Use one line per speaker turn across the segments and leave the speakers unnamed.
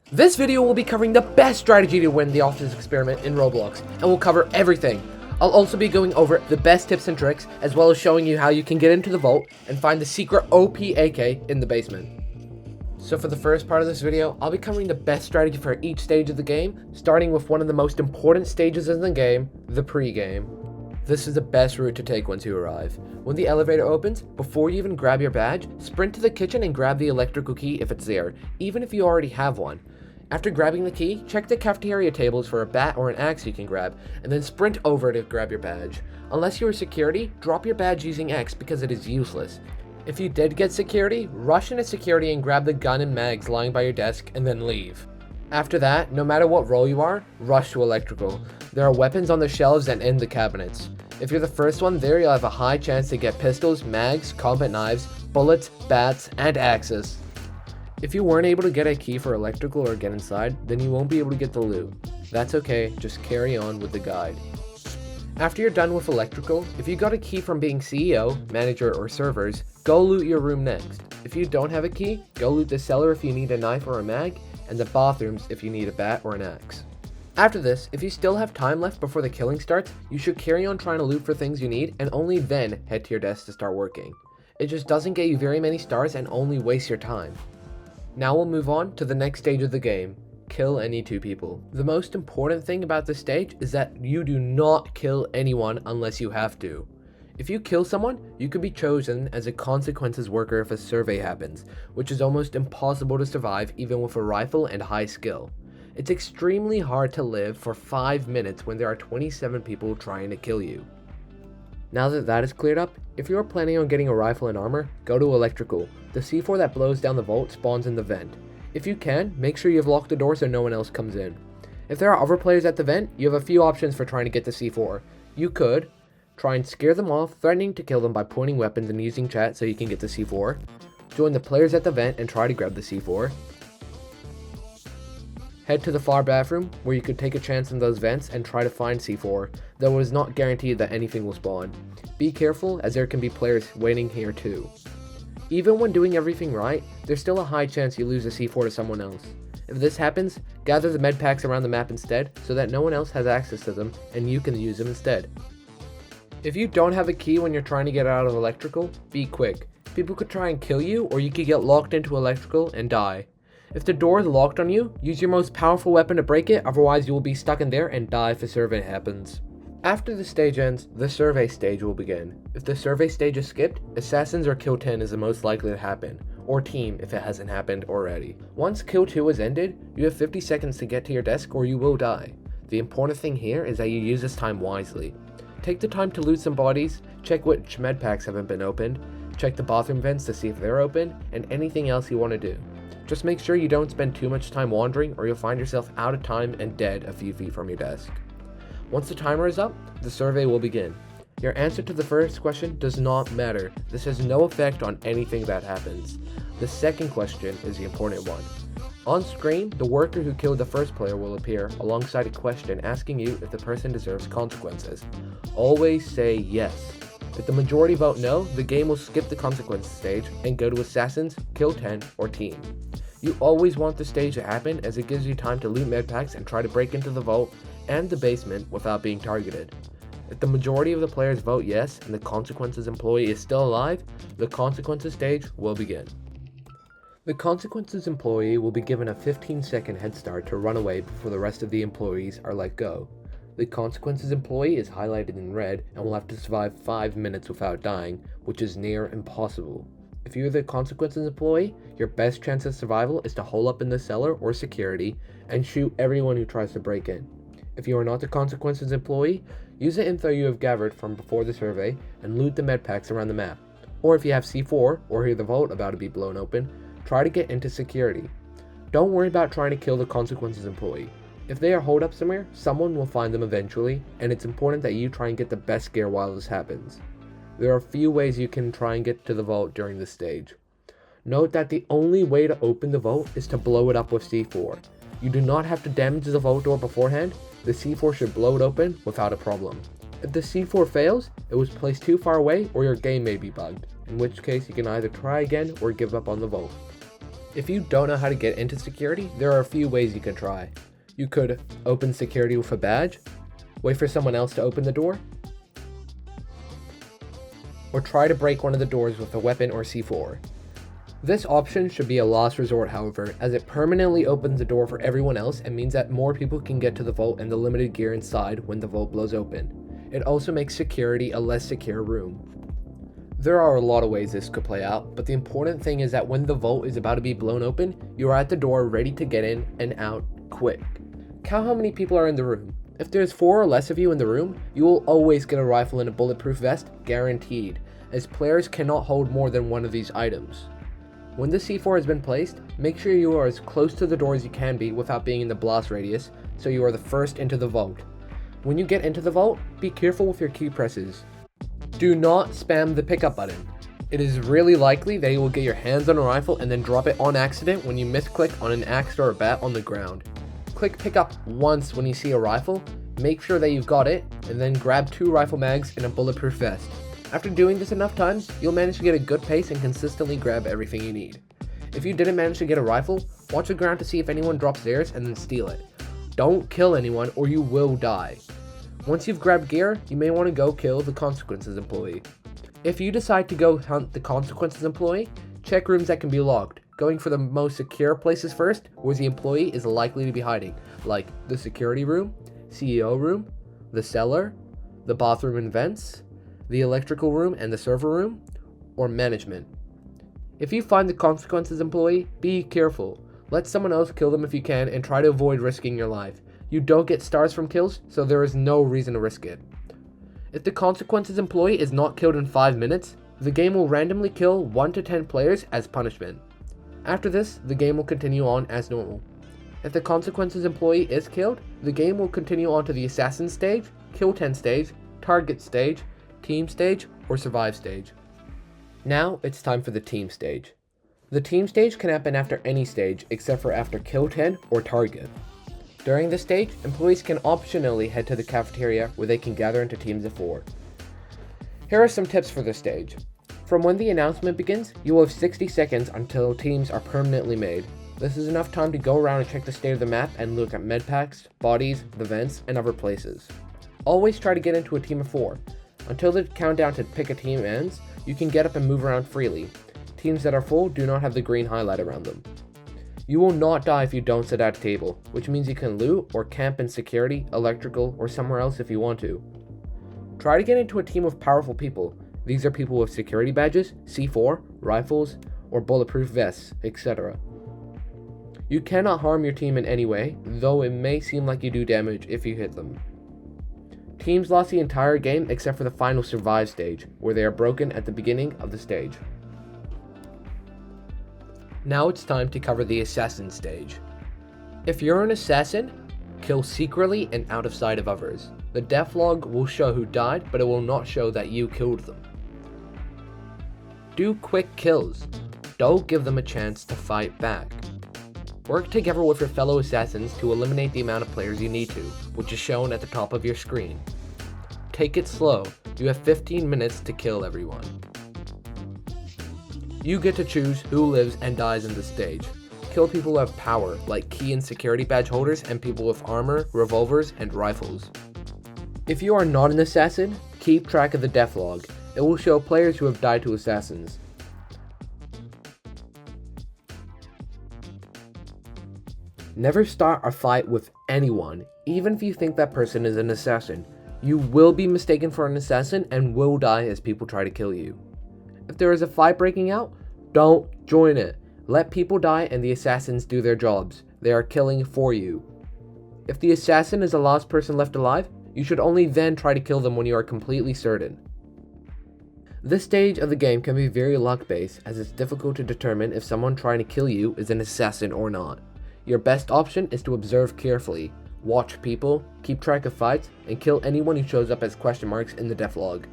This video will be covering the best strategy to win the office experiment in Roblox, and we'll cover everything. I'll also be going over the best tips and tricks, as well as showing you how you can get into the vault and find the secret OP AK in the basement. So for the first part of this video, I'll be covering the best strategy for each stage of the game, starting with one of the most important stages in the game, the pregame. This is the best route to take once you arrive. When the elevator opens, before you even grab your badge, sprint to the kitchen and grab the electrical key if it's there, even if you already have one. After grabbing the key, check the cafeteria tables for a bat or an axe you can grab, and then sprint over to grab your badge. Unless you are security, drop your badge using X because it is useless. If you did get security, rush into security and grab the gun and mags lying by your desk and then leave. After that, no matter what role you are, rush to electrical. There are weapons on the shelves and in the cabinets. If you're the first one there, you'll have a high chance to get pistols, mags, combat knives, bullets, bats, and axes. If you weren't able to get a key for electrical or get inside, then you won't be able to get the loot. That's okay, just carry on with the guide. After you're done with electrical, if you got a key from being CEO, manager, or servers, go loot your room next. If you don't have a key, go loot the cellar if you need a knife or a mag, and the bathrooms if you need a bat or an axe. After this, if you still have time left before the killing starts, you should carry on trying to loot for things you need and only then head to your desk to start working. It just doesn't get you very many stars and only wastes your time. Now we'll move on to the next stage of the game. Kill any two people. The most important thing about this stage is that you do not kill anyone unless you have to. If you kill someone, you could be chosen as a consequences worker if a survey happens, which is almost impossible to survive even with a rifle and high skill. It's extremely hard to live for 5 minutes when there are 27 people trying to kill you. Now that that is cleared up, if you are planning on getting a rifle and armor, go to electrical. The C4 that blows down the vault spawns in the vent. If you can, make sure you've locked the door so no one else comes in. If there are other players at the vent, you have a few options for trying to get the C4. You could try and scare them off, threatening to kill them by pointing weapons and using chat so you can get the C4. Join the players at the vent and try to grab the C4. Head to the far bathroom, where you could take a chance in those vents and try to find C4, though it is not guaranteed that anything will spawn. Be careful, as there can be players waiting here too. Even when doing everything right, there's still a high chance you lose a C4 to someone else. If this happens, gather the med packs around the map instead, so that no one else has access to them, and you can use them instead. If you don't have a key when you're trying to get out of electrical, be quick. People could try and kill you, or you could get locked into electrical and die. If the door is locked on you, use your most powerful weapon to break it, otherwise you will be stuck in there and die if a survey happens. After the stage ends, the survey stage will begin. If the survey stage is skipped, assassins or kill 10 is the most likely to happen, or team if it hasn't happened already. Once kill 2 is ended, you have 50 seconds to get to your desk or you will die. The important thing here is that you use this time wisely. Take the time to loot some bodies, check which med packs haven't been opened, check the bathroom vents to see if they're open, and anything else you want to do. Just make sure you don't spend too much time wandering or you'll find yourself out of time and dead a few feet from your desk. Once the timer is up, the survey will begin. Your answer to the first question does not matter. This has no effect on anything that happens. The second question is the important one. On screen, the worker who killed the first player will appear alongside a question asking you if the person deserves consequences. Always say yes. If the majority vote no, the game will skip the consequences stage and go to assassins, kill 10, or team. You always want the stage to happen as it gives you time to loot medpacks and try to break into the vault and the basement without being targeted. If the majority of the players vote yes and the consequences employee is still alive, the consequences stage will begin. The consequences employee will be given a 15-second head start to run away before the rest of the employees are let go. The consequences employee is highlighted in red and will have to survive 5 minutes without dying, which is near impossible. If you're the consequences employee, your best chance of survival is to hole up in the cellar or security and shoot everyone who tries to break in. If you are not the consequences employee, use the info you have gathered from before the survey and loot the med packs around the map. Or if you have C4 or hear the vault about to be blown open, try to get into security. Don't worry about trying to kill the consequences employee. If they are holed up somewhere, someone will find them eventually, and it's important that you try and get the best gear while this happens. There are a few ways you can try and get to the vault during this stage. Note that the only way to open the vault is to blow it up with C4. You do not have to damage the vault door beforehand. The C4 should blow it open without a problem. If the C4 fails, it was placed too far away or your game may be bugged, in which case you can either try again or give up on the vault. If you don't know how to get into security, there are a few ways you can try. You could open security with a badge, wait for someone else to open the door, or try to break one of the doors with a weapon or C4. This option should be a last resort, however, as it permanently opens the door for everyone else and means that more people can get to the vault and the limited gear inside when the vault blows open. It also makes security a less secure room. There are a lot of ways this could play out, but the important thing is that when the vault is about to be blown open, you are at the door ready to get in and out quick. Count how many people are in the room. If there's 4 or less of you in the room, you will always get a rifle and a bulletproof vest, guaranteed, as players cannot hold more than one of these items. When the C4 has been placed, make sure you are as close to the door as you can be without being in the blast radius, so you are the first into the vault. When you get into the vault, be careful with your key presses. Do not spam the pickup button. It is really likely that you will get your hands on a rifle and then drop it on accident when you misclick on an axe or a bat on the ground. Click pickup once when you see a rifle, make sure that you've got it, and then grab 2 rifle mags and a bulletproof vest. After doing this enough times, you'll manage to get a good pace and consistently grab everything you need. If you didn't manage to get a rifle, watch the ground to see if anyone drops theirs and then steal it. Don't kill anyone or you will die. Once you've grabbed gear, you may want to go kill the consequences employee. If you decide to go hunt the consequences employee, check rooms that can be locked, going for the most secure places first, where the employee is likely to be hiding, like the security room, CEO room, the cellar, the bathroom and vents, the electrical room and the server room, or management. If you find the consequences employee, be careful. Let someone else kill them if you can and try to avoid risking your life. You don't get stars from kills, so there is no reason to risk it. If the consequences employee is not killed in 5 minutes, the game will randomly kill 1 to 10 players as punishment. After this, the game will continue on as normal. If the consequences employee is killed, the game will continue on to the assassin stage, kill 10 stage, target stage, team stage, or survive stage. Now it's time for the team stage. The team stage can happen after any stage except for after kill 10 or target. During this stage, employees can optionally head to the cafeteria where they can gather into teams of 4. Here are some tips for this stage. From when the announcement begins, you will have 60 seconds until teams are permanently made. This is enough time to go around and check the state of the map and look at medpacks, bodies, the vents, and other places. Always try to get into a team of 4. Until the countdown to pick a team ends, you can get up and move around freely. Teams that are full do not have the green highlight around them. You will not die if you don't sit at a table, which means you can loot or camp in security, electrical, or somewhere else if you want to. Try to get into a team of powerful people. These are people with security badges, C4, rifles, or bulletproof vests, etc. You cannot harm your team in any way, though it may seem like you do damage if you hit them. Teams lost the entire game except for the final survive stage, where they are broken at the beginning of the stage. Now it's time to cover the assassin stage. If you're an assassin, kill secretly and out of sight of others. The death log will show who died, but it will not show that you killed them. Do quick kills. Don't give them a chance to fight back. Work together with your fellow assassins to eliminate the amount of players you need to, which is shown at the top of your screen. Take it slow. You have 15 minutes to kill everyone. You get to choose who lives and dies in this stage. Kill people who have power, like key and security badge holders and people with armor, revolvers, and rifles. If you are not an assassin, keep track of the death log. It will show players who have died to assassins. Never start a fight with anyone, even if you think that person is an assassin. You will be mistaken for an assassin and will die as people try to kill you. If there is a fight breaking out, don't join it. Let people die and the assassins do their jobs. They are killing for you. If the assassin is the last person left alive, you should only then try to kill them when you are completely certain. This stage of the game can be very luck-based, as it's difficult to determine if someone trying to kill you is an assassin or not. Your best option is to observe carefully, watch people, keep track of fights, and kill anyone who shows up as question marks in the death log.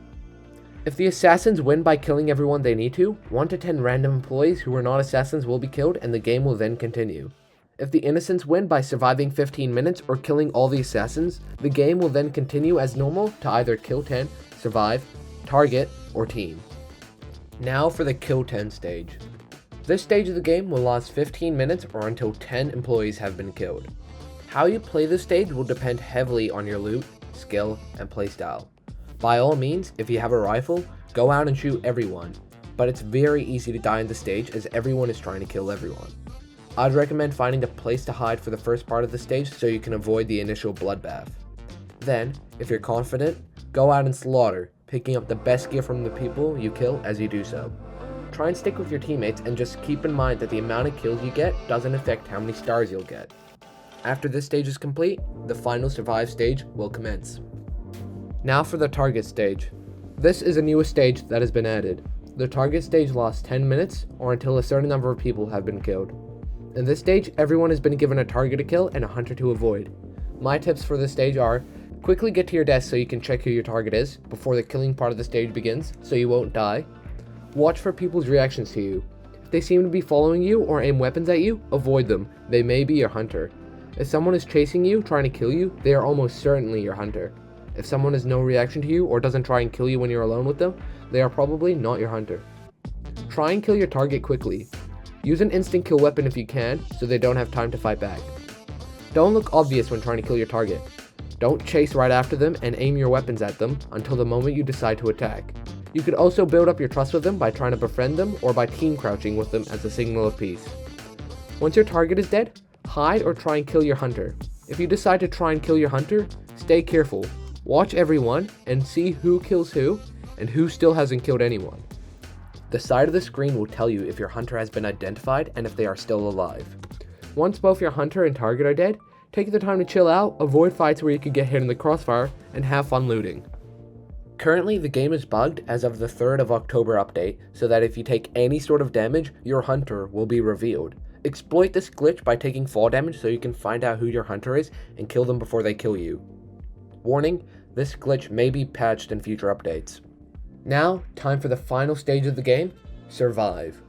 If the assassins win by killing everyone they need to, 1 to 10 random employees who are not assassins will be killed and the game will then continue. If the innocents win by surviving 15 minutes or killing all the assassins, the game will then continue as normal to either kill 10, survive, target, or team. Now for the kill 10 stage. This stage of the game will last 15 minutes or until 10 employees have been killed. How you play this stage will depend heavily on your loot, skill, and playstyle. By all means, if you have a rifle, go out and shoot everyone, but it's very easy to die in the stage as everyone is trying to kill everyone. I'd recommend finding a place to hide for the first part of the stage so you can avoid the initial bloodbath. Then, if you're confident, go out and slaughter, picking up the best gear from the people you kill as you do so. Try and stick with your teammates and just keep in mind that the amount of kills you get doesn't affect how many stars you'll get. After this stage is complete, the final survive stage will commence. Now for the target stage. This is a newest stage that has been added. The target stage lasts 10 minutes or until a certain number of people have been killed. In this stage, everyone has been given a target to kill and a hunter to avoid. My tips for this stage are, quickly get to your desk so you can check who your target is before the killing part of the stage begins so you won't die. Watch for people's reactions to you. If they seem to be following you or aim weapons at you, avoid them. They may be your hunter. If someone is chasing you, trying to kill you, they are almost certainly your hunter. If someone has no reaction to you or doesn't try and kill you when you're alone with them, they are probably not your hunter. Try and kill your target quickly. Use an instant kill weapon if you can, so they don't have time to fight back. Don't look obvious when trying to kill your target. Don't chase right after them and aim your weapons at them until the moment you decide to attack. You could also build up your trust with them by trying to befriend them or by team crouching with them as a signal of peace. Once your target is dead, hide or try and kill your hunter. If you decide to try and kill your hunter, stay careful. Watch everyone and see who kills who and who still hasn't killed anyone. The side of the screen will tell you if your hunter has been identified and if they are still alive. Once both your hunter and target are dead, take the time to chill out, avoid fights where you could get hit in the crossfire, and have fun looting. Currently, the game is bugged as of the 3rd of October update, so that if you take any sort of damage, your hunter will be revealed. Exploit this glitch by taking fall damage so you can find out who your hunter is and kill them before they kill you. Warning, this glitch may be patched in future updates. Now, time for the final stage of the game, Survive.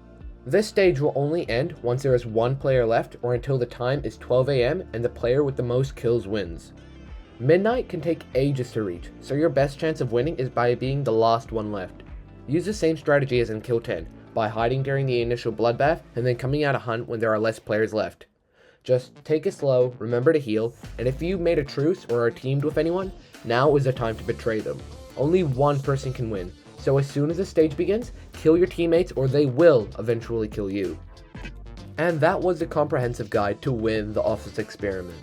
This stage will only end once there is one player left or until the time is 12 AM and the player with the most kills wins. Midnight can take ages to reach, so your best chance of winning is by being the last one left. Use the same strategy as in Kill 10, by hiding during the initial bloodbath and then coming out a hunt when there are less players left. Just take it slow, remember to heal, and if you made a truce or are teamed with anyone, now is the time to betray them. Only one person can win, so as soon as the stage begins, kill your teammates or they will eventually kill you. And that was the comprehensive guide to win the office experiment.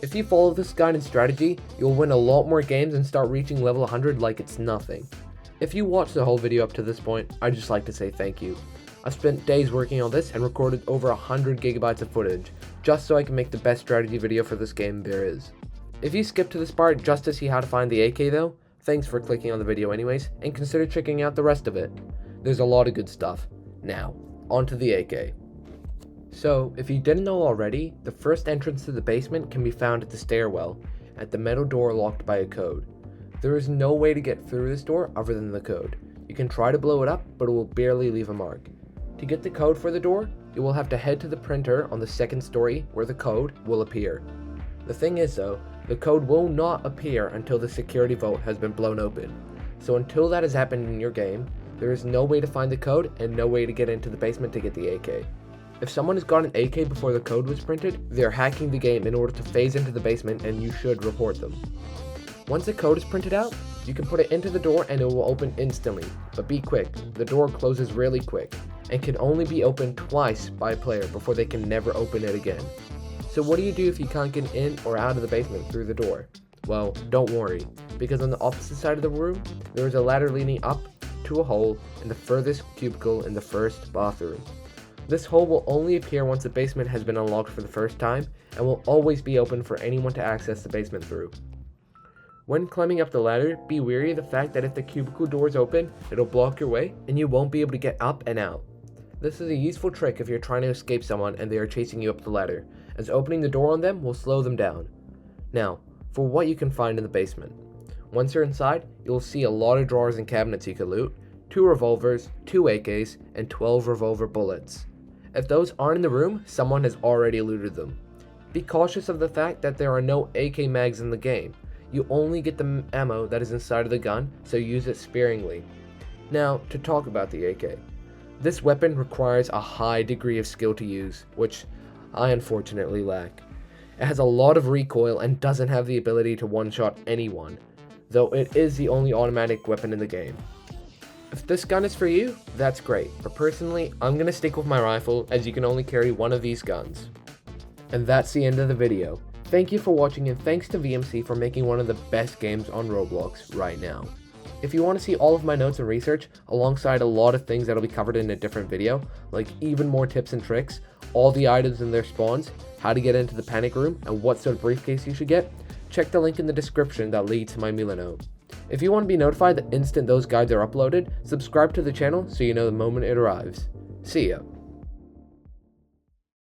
If you follow this guide and strategy, you'll win a lot more games and start reaching level 100 like it's nothing. If you watched the whole video up to this point, I'd just like to say thank you. I've spent days working on this and recorded over 100 gigabytes of footage, just so I can make the best strategy video for this game there is. If you skipped to this part just to see how to find the AK though, thanks for clicking on the video anyways, and consider checking out the rest of it. There's a lot of good stuff. Now, onto the AK. So, if you didn't know already, the first entrance to the basement can be found at the stairwell, at the metal door locked by a code. There is no way to get through this door other than the code. You can try to blow it up, but it will barely leave a mark. To get the code for the door, you will have to head to the printer on the second story where the code will appear. The thing is though, the code will not appear until the security vault has been blown open. So until that has happened in your game, there is no way to find the code and no way to get into the basement to get the AK. If someone has got an AK before the code was printed, they are hacking the game in order to phase into the basement and you should report them. Once the code is printed out, you can put it into the door and it will open instantly, but be quick, the door closes really quick, and can only be opened twice by a player before they can never open it again. So what do you do if you can't get in or out of the basement through the door? Well, don't worry, because on the opposite side of the room, there is a ladder leading up to a hole in the furthest cubicle in the first bathroom. This hole will only appear once the basement has been unlocked for the first time, and will always be open for anyone to access the basement through. When climbing up the ladder, be wary of the fact that if the cubicle door is open, it'll block your way, and you won't be able to get up and out. This is a useful trick if you're trying to escape someone and they are chasing you up the ladder, as opening the door on them will slow them down. Now, for what you can find in the basement. Once you're inside, you'll see a lot of drawers and cabinets you can loot, 2 revolvers, 2 AKs, and 12 revolver bullets. If those aren't in the room, someone has already looted them. Be cautious of the fact that there are no AK mags in the game. You only get the ammo that is inside of the gun, so use it sparingly. Now, to talk about the AK. This weapon requires a high degree of skill to use, which I unfortunately lack. It has a lot of recoil and doesn't have the ability to one-shot anyone, though it is the only automatic weapon in the game. If this gun is for you, that's great, but personally, I'm going to stick with my rifle as you can only carry one of these guns. And that's the end of the video. Thank you for watching, and thanks to VMC for making one of the best games on Roblox right now. If you want to see all of my notes and research, alongside a lot of things that'll be covered in a different video, like even more tips and tricks, all the items and their spawns, how to get into the panic room, and what sort of briefcase you should get, check the link in the description that leads to my Milanote. If you want to be notified the instant those guides are uploaded, subscribe to the channel so you know the moment it arrives. See ya.